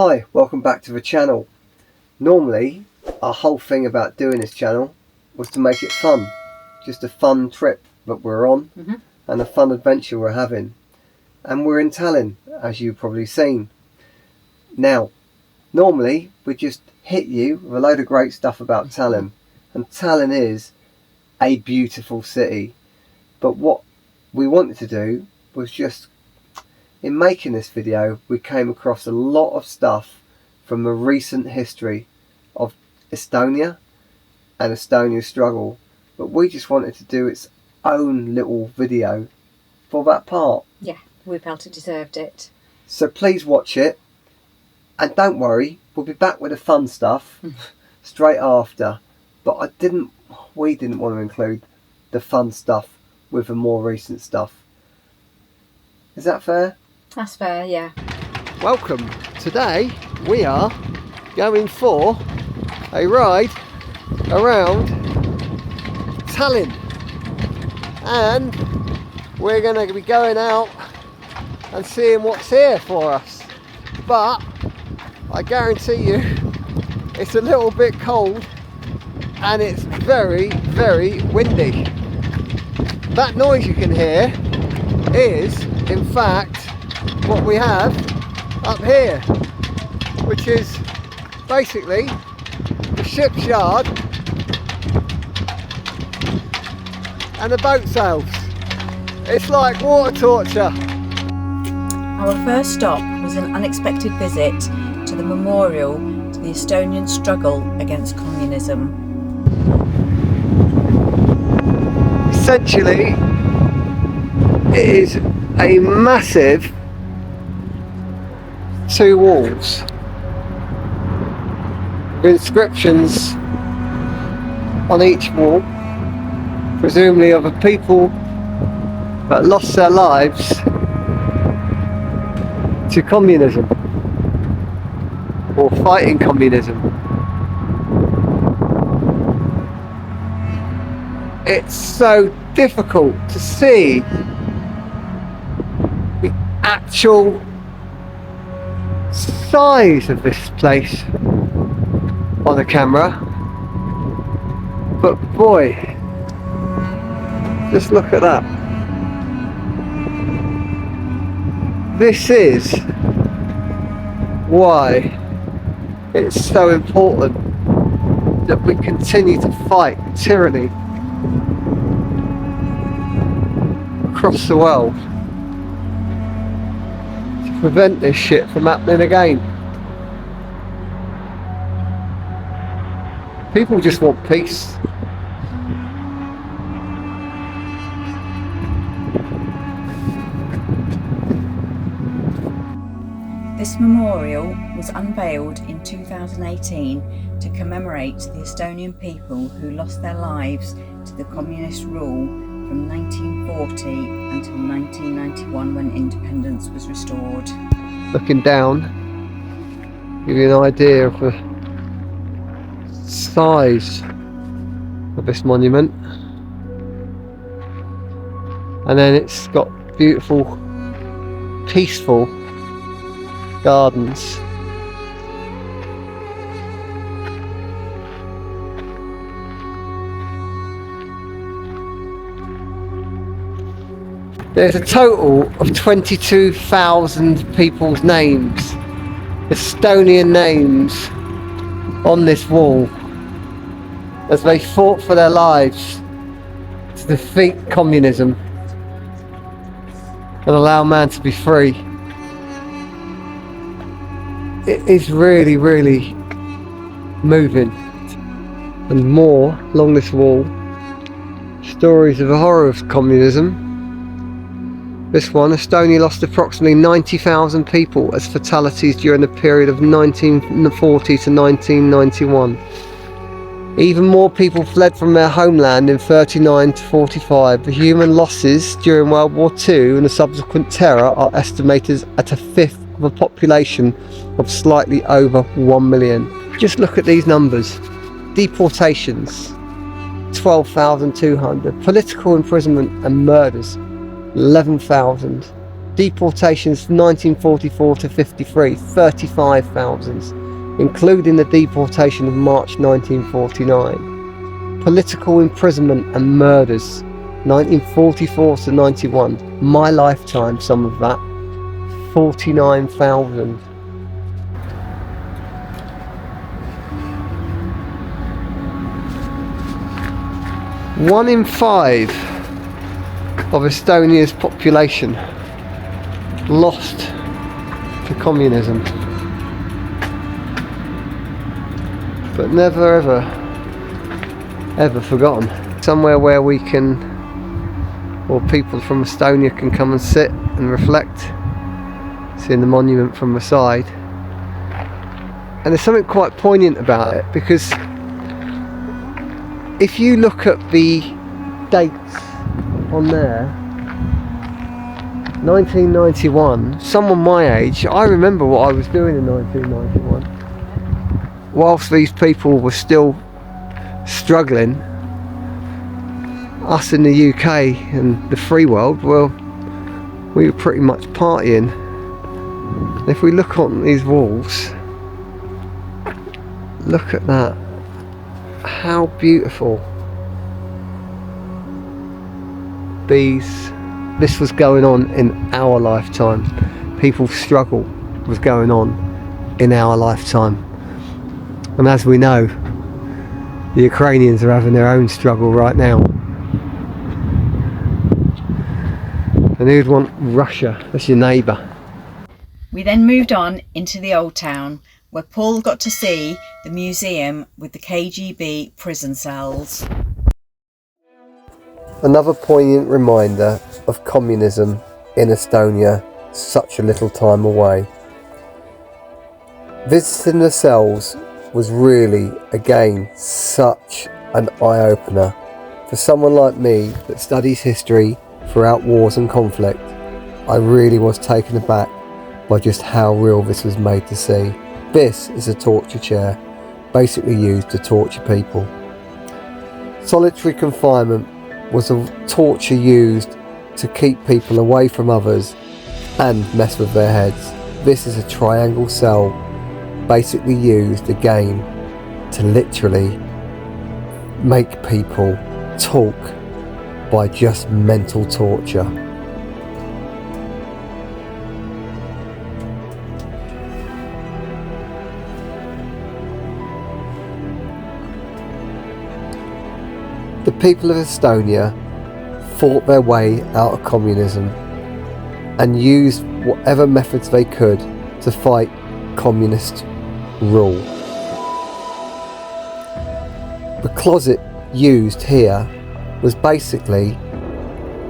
Hi, welcome back to the channel. Normally, our whole thing about doing this channel was to make it fun. Just a fun trip that we're on and a fun adventure we're having. And we're in Tallinn, as you've probably seen. Now, normally we just hit you with a load of great stuff about Tallinn. And Tallinn is a beautiful city. But what we wanted to do was just, in making this video, we came across a lot of stuff from the recent history of Estonia and Estonia's struggle, but we just wanted to do its own little video for that part. Yeah, we felt it deserved it. So please watch it, and don't worry, we'll be back with the fun stuff straight after, but we didn't want to include the fun stuff with the more recent stuff. Is that fair? That's fair, yeah. Welcome. Today we are going for a ride around Tallinn, and we're going to be going out and seeing what's here for us, but I guarantee you it's a little bit cold and it's very, very windy. That noise you can hear is in fact what we have up here, which is basically the ship's yard and the boat sails. It's like water torture. Our first stop was an unexpected visit to the memorial to the Estonian struggle against communism. Essentially, it is a massive two walls with inscriptions on each wall, presumably of the people that lost their lives to communism or fighting communism. It's so difficult to see the actual size of this place on the camera, but boy, just look at that. This is why it's so important that we continue to fight tyranny across the world to prevent this shit from happening again. People just want peace. This memorial was unveiled in 2018 to commemorate the Estonian people who lost their lives to the communist rule from 1940 until 1991, when independence was restored. Looking down, give you an idea of the size of this monument, and then it's got beautiful, peaceful gardens. There's a total of 22,000 people's names, Estonian names, on this wall as they fought for their lives to defeat communism and allow man to be free. It is really, really moving. And more along this wall, stories of the horror of communism. This one, Estonia lost approximately 90,000 people as fatalities during the period of 1940 to 1991. Even more people fled from their homeland in 39 to 45. The human losses during World War II and the subsequent terror are estimated at a fifth of a population of slightly over 1 million. Just look at these numbers. Deportations, 12,200. Political imprisonment and murders, 11,000. Deportations 1944 to 53, 35,000, including the deportation of March 1949. Political imprisonment and murders 1944 to 91, my lifetime, some of that, 49,000. One in 5 of Estonia's population lost to communism, but never ever forgotten. Somewhere where we can, or people from Estonia can come and sit and reflect, seeing the monument from the side. And there's something quite poignant about it, because if you look at the dates on there, 1991, someone my age, I remember what I was doing in 1991. Whilst these people were still struggling, us in the UK and the free world, well, we were pretty much partying. If we look on these walls, look at that. How beautiful. This was going on in our lifetime. People's struggle was going on in our lifetime. And as we know, the Ukrainians are having their own struggle right now. And who'd want Russia? That's your neighbour. We then moved on into the old town, where Paul got to see the museum with the KGB prison cells. Another poignant reminder of communism in Estonia such a little time away. Visiting the cells was really, again, such an eye-opener. For someone like me that studies history throughout wars and conflict, I really was taken aback by just how real this was made to see. This is a torture chair, basically used to torture people. Solitary confinement was a torture used to keep people away from others and mess with their heads. This is a triangle cell, basically used again to literally make people talk by just mental torture. The people of Estonia fought their way out of communism and used whatever methods they could to fight communist rule. The closet used here was basically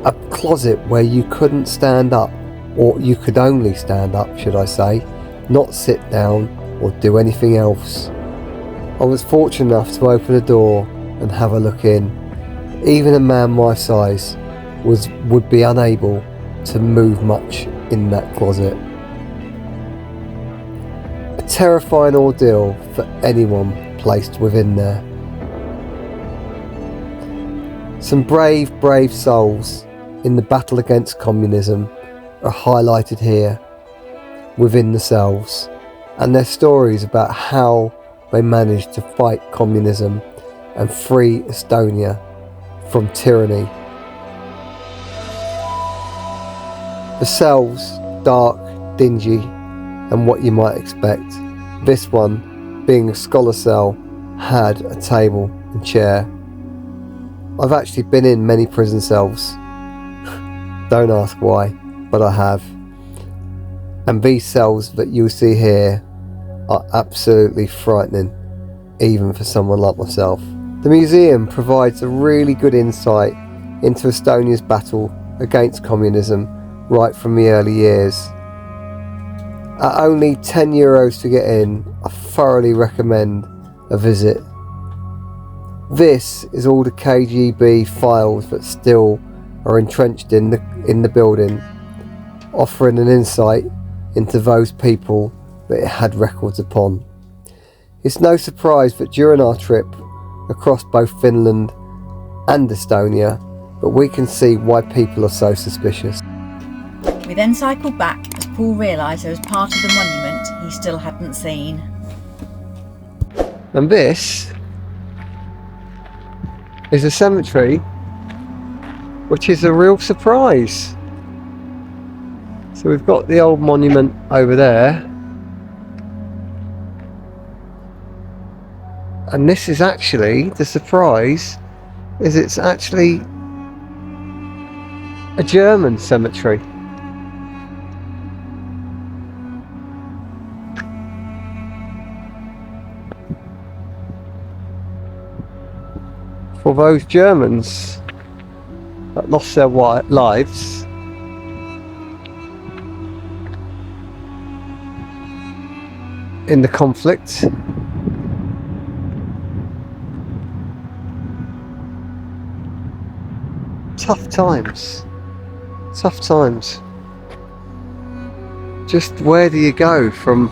a closet where you couldn't stand up, or you could only stand up, should I say, not sit down or do anything else. I was fortunate enough to open a door and have a look in. Even a man my size would be unable to move much in that closet. A terrifying ordeal for anyone placed within there. Some brave souls in the battle against communism are highlighted here within the cells, and their stories about how they managed to fight communism and free Estonia from tyranny. The cells, dark, dingy, and what you might expect. This one, being a scholar cell, had a table and chair. I've actually been in many prison cells. Don't ask why, but I have. And these cells that you see here are absolutely frightening, even for someone like myself. The museum provides a really good insight into Estonia's battle against communism right from the early years. At only €10 to get in, I thoroughly recommend a visit. This is all the KGB files that still are entrenched in the building, offering an insight into those people that it had records upon. It's no surprise that during our trip across both Finland and Estonia, but we can see why people are so suspicious. We then cycled back as Paul realised there was part of the monument he still hadn't seen. And this is a cemetery which is a real surprise. So we've got the old monument over there, and this is actually, the surprise is it's actually a German cemetery. For those Germans that lost their lives in the conflict. Tough times. Tough times. Just where do you go from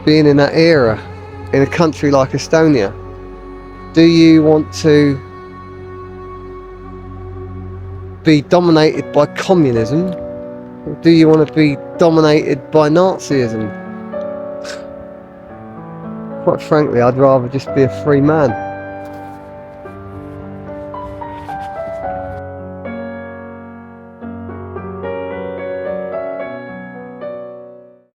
being in that era in a country like Estonia? Do you want to be dominated by communism? Or do you want to be dominated by Nazism? Quite frankly, I'd rather just be a free man.